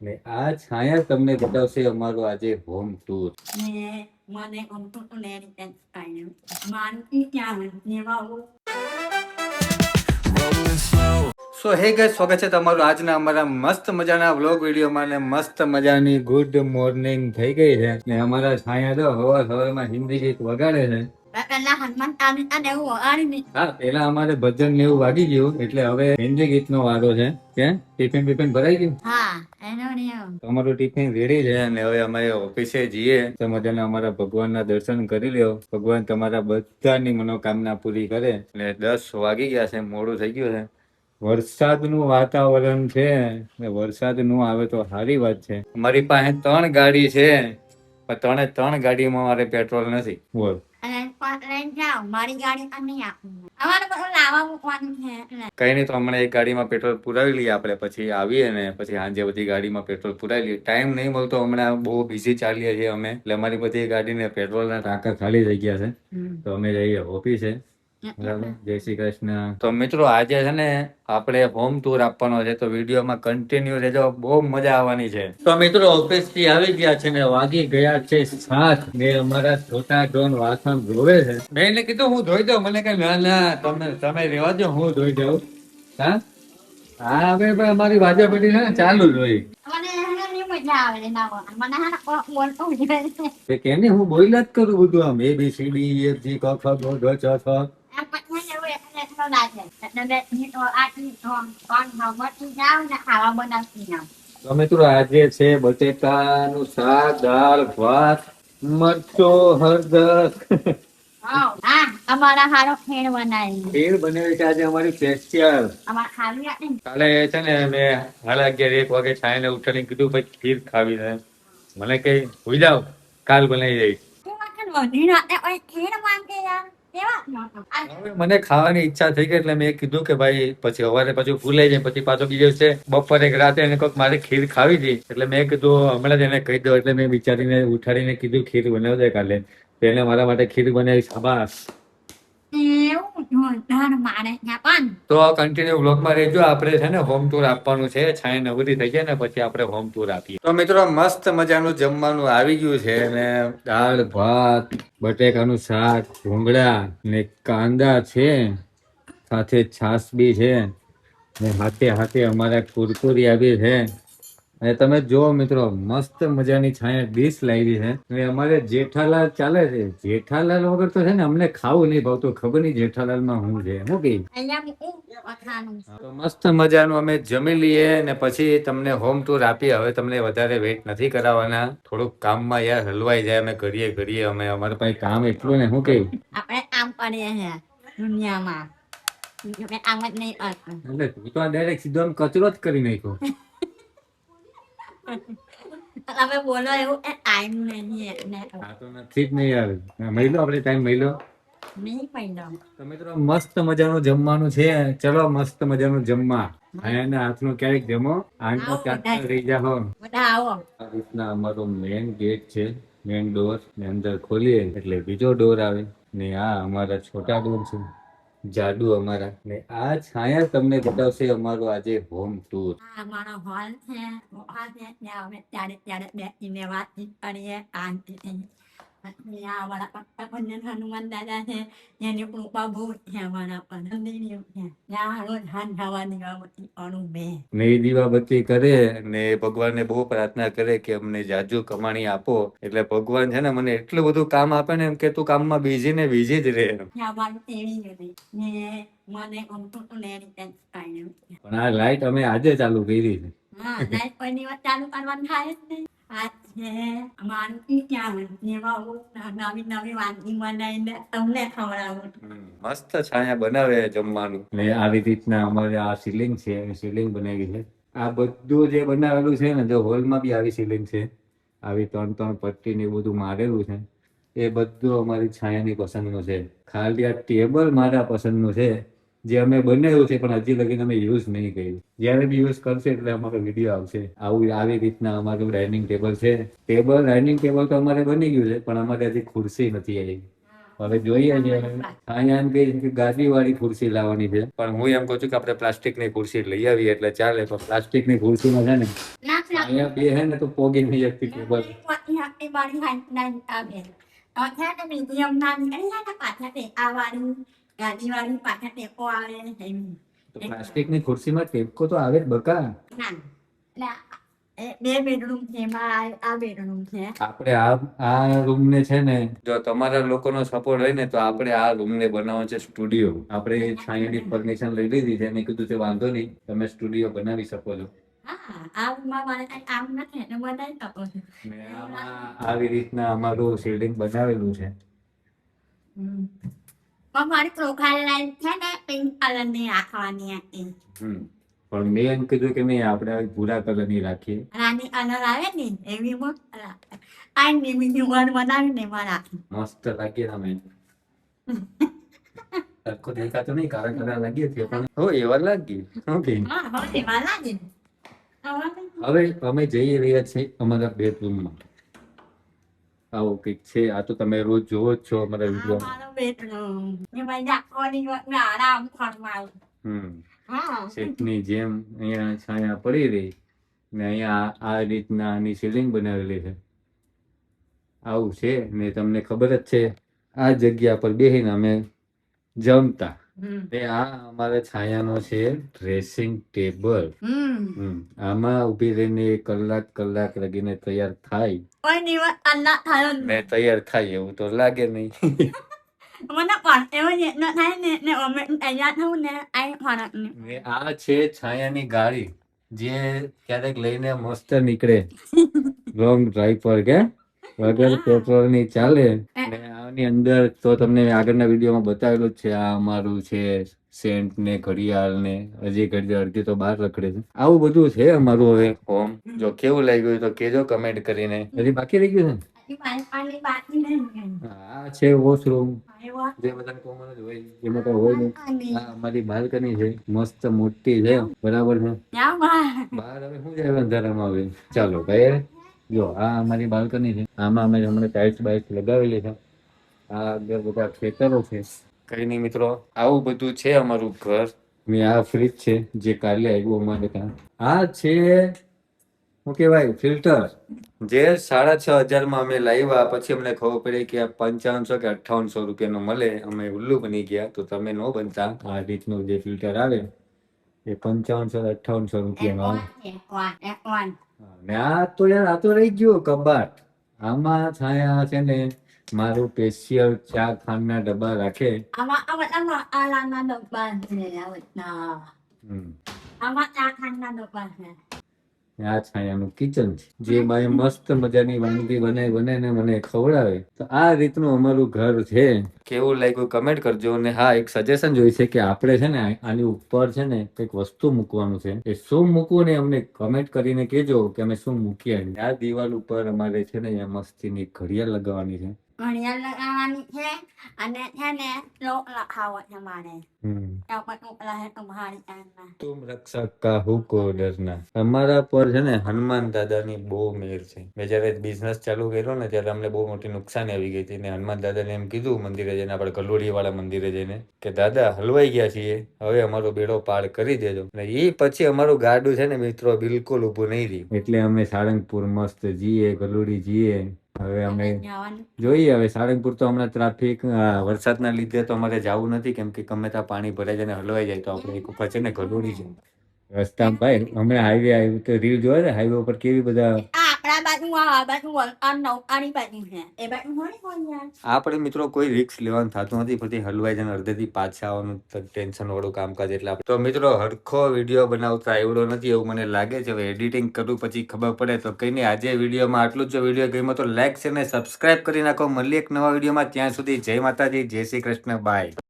ને આ છાયા તમને બતાવશે અમારો આજે હોમ ટૂર. 네, 만에 엄청 내리던 아니요. 많이 양을 내가고 સો હે ગાઈસ, સ્વાગત છે તમારું આજના અમારા મસ્ત મજાના વ્લોગ વિડીયોમાં. ને મસ્ત મજાની ગુડ મોર્નિંગ થઈ ગઈ છે ને અમારા છાયા તો સવારમાં હિન્દી ગીત વગાડે છે. પહેલા હનુમાન આની અને હું આની હા, પેલા અમારે ભજન ને એવું વાગી ગયું એટલે હવે હિન્દી ગીતનો વારો છે. કે ટિફિન બિફિન ભરાઈ ગયું? હા એનો નિયમ અમારું ટિફિન રેડી છે અને હવે અમે ઓફિસે જઈએ તો મજાના અમારા ભગવાનના દર્શન કરી લ્યો. ભગવાન તમારા બધાની મનોકામના પૂરી કરે. એટલે 10 વાગી ગયા છે, મોડું થઈ ગયું છે. વરસાદનું વાતાવરણ છે ને વરસાદ નું આવે તો સારી વાત છે. અમારી પાસે 3 ગાડી છે પણ 3 ગાડીમાં મારે પેટ્રોલ નથી. બોલ. અને લઈને જાઓ મારી ગાડી અને આપું અમારે બધું લાવવા મૂકવાનું છે એટલે કઈ નહીં, તો હમણાં એક ગાડીમાં પેટ્રોલ પુરાવી લઈએ આપણે, પછી આવીએ ને પછી સાંજે બધી ગાડીમાં પેટ્રોલ પુરાવી લઈએ. ટાઈમ નહીં મળતો, હમણાં બહુ બિઝી ચાલીએ છીએ અમે, એટલે અમારી બધી ગાડીને પેટ્રોલના ટાંકા ખાલી થઈ ગયા છે તો અમે જઈએ ઓફિસે. બરાબર. જય શ્રી કૃષ્ણ. તો મિત્રો આજે છે ને આપણે હોમ ટૂર આપવાનો છે તો વિડીયોમાં કન્ટિન્યુ રહેજો, બહુ મજા આવવાની છે. તો મિત્રો ઓફિસ થી આવી ગયા છે ને વાગી ગયા છે 7 ને અમારા છોટા ડોન વાસણ ધોવે છે. મેં એને કીધું હું ધોઈ દઉં, મને કઈ ના તમે રહેવા દો, હું ધોઈ દઉં. હા હા, હવે ભાઈ અમારી વાજાપડી છે ને ચાલુ જ હોય. મને ની મજા આવે ને ના મને હા બોલતો જોઈએ કેને હું બોલ્યા જ કરું બધું, આમ ABCD EFG ક ખ ગ ઘ ચ छ. એમ પછી એવું એટલે તો લાગે એટલે બે ની તો આટલી તો કોણ ભગવતી જાવ ને ખાવા બનાવતી જાવ તો મિત્રો આજે છે બટેકાનું શાક, દાળ, ભાત, મરચો, હળદર. હા અમારા હારો ખેડ બનાવી ખીર બનાવી છે આજે અમારી સ્પેશિયલ. અમારા ખાવી હતી કાલે છે ને મેં 11:30 વાગે છાઈને ઉઠીને કીધું ભાઈ ખીર ખાવી છે. મને કઈ હોઈ જાવ, કાલ બનાવી દઈશ. તે વખત વધી રાતે ઓય ખેડ માંગે યાર કેવા હવે મને ખાવાની ઈચ્છા થઈ ગઈ એટલે મેં કીધું કે ભાઈ પછી સવારે પાછું ભૂલાઈ જાય, પછી પાછો બીજો છે બપોરે કે રાતે એને કોઈક મારે ખીર ખાવી હતી એટલે મેં કીધું હમણાં જ એને કહી દઉં, એટલે મેં વિચારીને ઉઠાડીને કીધું ખીર બનાવજે કાલે. તો એને મારા માટે ખીર બનાવી. શાબાશ. એવું જોરદાર મારે ત્યાં પણ તો કન્ટિન્યુ બ્લોગમાં રહેજો. આપણે છે ને હોમ ટૂર આપવાનું છે. છાય નવરી થઈ જાય ને પછી આપણે હોમ ટૂર આપીએ. તો મિત્રો મસ્ત મજાનું જમવાનું આવી ગયું છે ને દાળ, ભાત, બટેકાનું શાક, ભૂંગળા ને કાંદા છે, સાથે છાશ બી છે ને હાથે હાથે અમારા કુરકુરી આવી છે. અને તમે જો મિત્રો મસ્ત મજાની છાયા ડીશ લાવી છે અને અમારે જેઠાલાલ ચાલે છે. જેઠાલાલ વગર તો છે ને અમને ખાવું નહીં ભાવતું. ખબર નહીં જેઠાલાલમાં શું છે, શું કઈ. અહીંયા મૂકું વખાનું તો મસ્ત મજાનું અમે જમી લઈએ ને પછી તમને હોમ ટૂર આપીએ. હવે તમને વધારે વેઇટ નથી કરાવવાના, થોડુંક કામમાં યાર હલવાઈ જાય અમે ઘડીએ અમે, અમારા પાસે કામ એટલું ને શું કઈ. આપણે આમ કરીએ છે દુનિયામાં આપણે આમ જ નહીં કરતું એટલે તું તો ડાયરેક્ટ સીધો આમ કચરો જ કરી નાખ્યો. તમે બોલો એવું એ ટાઈમ નહીં એટલે આ તો નથી જ નહીં યાર. મહિલો આપણે ટાઈમ મહિલો. નહીં પડ્યો તો મિત્રો મસ્ત મજાનું જમવાનું છે. ચલો મસ્ત મજાનું જમવા. અને હાથનું ક્યારેક જમો, આંખો ચાટતા રહી જાઓ. બધા આવો આ રીતના અમારો મેન ગેટ છે, મેન ડોર ને અંદર ખોલીએ એટલે બીજો ડોર આવે ને આ અમારા છોટા ડોર છે, જાદુ અમારા. ને આ છાયા તમને બતાવશે અમારો આજે હોમ ટૂર. આ અમારો હોલ છે મોટા છે ત્યાં અમે ત્યારે બેસીને વાતચીત કરીએ શાંતિથી પછી આ અમારા પપ્પા પણ હનુમાન દાદા છે એની કૃપા બહુ છે અમારા પર મંદિર છે ત્યાં રોજ હાથ ખાવાની બાબતી કરું મેં ને એ દીવાબત્તી કરે ને ભગવાનને બહુ પ્રાર્થના કરે કે અમને જાજુ કમાણી આપો. એટલે ભગવાન છે ને મને એટલું બધું કામ આપે ને એમ કે તું કામમાં બીજી ને બીજી જ રહે. ત્યાં અમારું તેડી ગયું ને મને ગમતું તું ને રીતે કાઢ્યું પણ આ લાઈટ અમે આજે ચાલુ કરી છે. હા લાઈટ કોઈ દિવસ ચાલુ કરવાનું થાય જ નહીં આ છે અમારું ઈ ત્યાં નવી નવી વાનગી બનાવીને તમને ખવડાવું મસ્ત છાયા બનાવે જમવાનું. ને આવી રીતના અમારે આ સીલિંગ છે, સીલિંગ બનાવી છે. આ બધું જે બનાવેલું છે ને જો હોલમાં બી આવી સીલિંગ છે, આવી 3 પટ્ટી ને એવું બધું મારેલું છે. એ બધું અમારી છાયાની પસંદનું છે. ખાલી આ ટેબલ મારા પસંદનું છે જે અમે બનાવ્યું છે પણ હજી લગીને અમે યુઝ નહીં કર્યું. જયારે બી યુઝ કરશે એટલે અમારો વિડીયો આવશે. આવી રીતના અમારું ડાઇનિંગ ટેબલ છે. ડાઇનિંગ ટેબલ તો અમારે બની ગયું છે પણ અમારે હજી ખુરશી નથી આવી. હવે જોઈએ છે અહીંયા એમ કે ગાદી વાળી ખુરશી લાવવાની છે પણ હું એમ કહું છું કે આપણે પ્લાસ્ટિકની ખુરશી લઈ આવીએ એટલે ચાલે. તો પ્લાસ્ટિકની ખુરશીમાં છે ને અહીંયા બે હે ને તો પોગી નહીં શકતી ટેબલ. એ બારી હાંડન આવે છે ને મીડિયમ નાની એ ના પાછા તે આવવાની ગાડીવાળી પાછા ટેકો આવે એમ તો પ્લાસ્ટિકની ખુરશીમાં ટેપકો તો આવે જ બકા. ના એટલે બે બેડરૂમ છે એમાં આ બેડરૂમ છે આપણે આ રૂમ ને છે ને જો તમારા લોકોનો સપોર્ટ હોય ને તો આપણે આ રૂમ ને બનાવવાનો છે સ્ટુડિયો. આપણે છાંયડી પરમિશન લઈ લીધી છે મેં કીધું તે વાંધો નહીં તમે સ્ટુડિયો બનાવી શકો છો. હા આ રૂમમાં મારે કઈ કામ નથી એટલે બનાવી શકો છો ને આમાં આવી રીતના અમારું શેડિંગ બનાવેલું છે. પણ મારી પ્રોફાઇલ લાઈન છે ને પિંક કલરની રાખવાની હતી પણ મેં એમ કીધું કે નહીં આપણે આવી ભૂરા કલરની રાખીએ. રાની કલર આવે ને એવી આ ને બીજું વર બનાવીને એમાં રાખી મસ્ત લાગીએ તમે. સરખો દેખાતો નહીં કાળા કાળા લાગીએ છે પણ હો એવા લાગી. ઓકે હા હવે એમાં લાગે હવે અમે જઈ રહ્યા છીએ અમારા બેડરૂમમાં. આવો કંઈક છે. આ તો તમે રોજ જોવો જ છો અમારા વિડીયો. મારો બેડરૂમ એમાં આખોની મેં આરામ ફરમાવું હા સેટની જેમ અહીંયા છાયા પડી રહી ને અહીંયા આ રીતના આની સીલિંગ બનાવેલી છે. આવું છે ને તમને ખબર જ છે આ જગ્યા પર બેસીને અમે જમતા. ને આ અમારા છાયાનો છે ડ્રેસિંગ ટેબલ. આમાં ઉભી રહીને કલાક લગીને તૈયાર થાય કોઈ દિવસ અલ્લાહ થયો ને તૈયાર થાય એવું તો લાગે નહીં. મને પણ એવું ન થાય ને અમે તૈયાર થવું ને આ ફરક નહીં ને આ છે છાયાની ગાડી જે ક્યારેક લઈને મસ્ત નીકળે લોંગ ડ્રાઈવ પર કે વગર પેટ્રોલ ની ચાલે. ને આની અંદર તો તમને આગળના વિડીયોમાં બતાવેલું જ છે આ અમારું છે સેન્ટ ને ઘડિયાળ ને હજી ઘડિયાળ અડધી તો બહાર રખડે છે. આવું બધું છે અમારું હવે હોમ. જો કેવું લાગ્યું તો કેજો કમેન્ટ કરીને. હજી બાકી રહી ગયું છે ને આ છે વોશરૂમ જે બધા કોમન જ હોય એમાં તો હોય નહીં. આ અમારી બાલ્કની છે મસ્ત મોટી છે બરાબર છે. બહાર હવે શું જાય અંધારામાં આવે. ચાલો ભાઈ જો આ અમારી બાલ્કની છે. આમાં અમે હમણાં ટાઇલ્સ બાઇલ્સ લગાવેલી છે. આ આગળ બધા ખેતરો છે. કઈ નહીં મિત્રો આવું બધું છે અમારું ઘર. મેં આ ફ્રીજ છે જે કાલે આવ્યું અમારે ત્યાં. આ છે શું કહેવાય ફિલ્ટર જે 6,500 માં અમે લાવ્યા. પછી અમને ખબર પડી કે આ 5500 કે 5800 રૂપિયાનો મળે. અમે ઉલ્લુ બની ગયા તો તમે ન બનતા. આ રીતનું જે ફિલ્ટર આવે એ 5500 5800 રૂપિયાનો આવે. ને આ તો યાર આ તો રહી ગયો કબાટ. આમાં છાયા છે ને મારું સ્પેશિયલ ચા ખાંડના ડબ્બા રાખે. આમાં આલાના ડબ્બા છે આમાં ચા ખાંડના ડબ્બા છે. આ છાયાનું કિચન છે જે બાય મસ્ત મજાની વાનગી બને ને મને ખવડાવે. તો આ રીતનું અમારું ઘર છે. કેવું લાગ્યું કમેન્ટ કરજો. ને હા એક સજેશન જોઈ છે કે આપણે છે ને આની ઉપર છે ને કંઈક વસ્તુ મૂકવાનું છે. એ શું મૂકવું ને અમને કમેન્ટ કરીને કહેજો કે અમે શું મૂકીએ. આ દિવાલ ઉપર અમારે છે ને અહીંયા મસ્તીની ઘડિયાળ લગાવવાની છે. ઘડિયાળ લગાવવાની છે અને છે ને લોક લખાવો છે મારે તુમ રક્ષક કા હુકો ડરના. અમારા પર છે ને હનુમાન દાદાની બહુ મેર છે. મેં જયારે બિઝનેસ ચાલુ કર્યો ને ત્યારે અમને બહુ મોટી નુકસાની આવી ગઈ હતી. ને હનુમાન દાદાને એમ કીધું મંદિરે જઈને આપણે ગલોડી વાળા મંદિરે જઈને કે દાદા હલવાઈ ગયા છીએ હવે અમારો બેડો પાર કરી દેજો. ને એ પછી અમારું ગાડું છે ને મિત્રો બિલકુલ ઊભું નહીં રહ્યું. એટલે અમે સાળંગપુર મસ્ત જઈએ ગલોડી જઈએ. હવે અમે જોઈએ હવે સાળંગપુર તો હમણાં ટ્રાફિક વરસાદના લીધે તો અમારે જવું નથી કેમ કે ગમે ત્યાં પાણી ભરાઈ જાય ને હલવાઈ જાય તો આપણે એક ઉપર છે ને ગલોડી છે રસ્તામાં. ભાઈ હમણાં હાઈવે આવ્યું તો રીલ જોવા ને હાઈવે ઉપર કેવી બધા આપણે મિત્રો કોઈ રિસ્ક લેવાનું થતું નથી. પછી હલવાઈ જાય અડધેથી પાછા આવવાનું ટેન્શન વાળું કામકાજ. એટલે તો મિત્રો હરખો વિડીયો બનાવતા એવડો નથી એવું મને લાગે છે. હવે એડિટિંગ કરું પછી ખબર પડે. તો કઈ નહીં આજે વિડીયોમાં આટલું જ. જો વિડીયો ગમ્યો તો લાઈક છે ને સબસ્ક્રાઇબ કરી નાખો. મળીએ એક નવા વિડીયોમાં. ત્યાં સુધી જય માતાજી જય શ્રી કૃષ્ણ બાય.